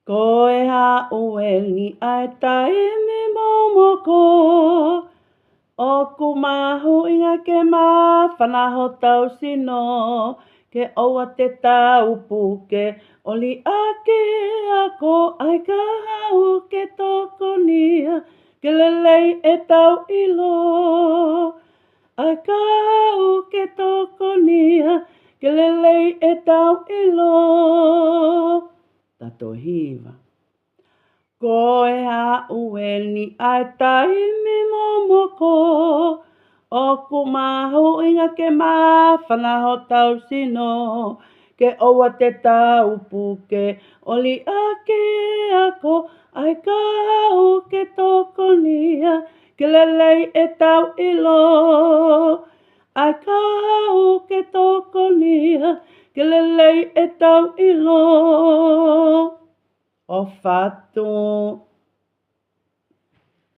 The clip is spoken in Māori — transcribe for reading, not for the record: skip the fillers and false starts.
Ko e ha ueli ai tai me momoko. O ku mahu inga ke ma whanaho tau sino. Ke oua te tau puke. Oli ake ako ai ka hau ke toko nia. Ke lelei e tau ilo. Ai ka hau ke toko nia. Ke lelei e tau ilo. Tato hiva. Ko e ha ueni ai tai me momoko. O ku mahu inga ke ma whanaho tau sino. Ke oua te tau puke. Oli ake ako ai ka hau ke toko nia. Ke lelei e tau ilo. Ai ka hau ke toko nia. Ke lelei e tau ilo. O whatu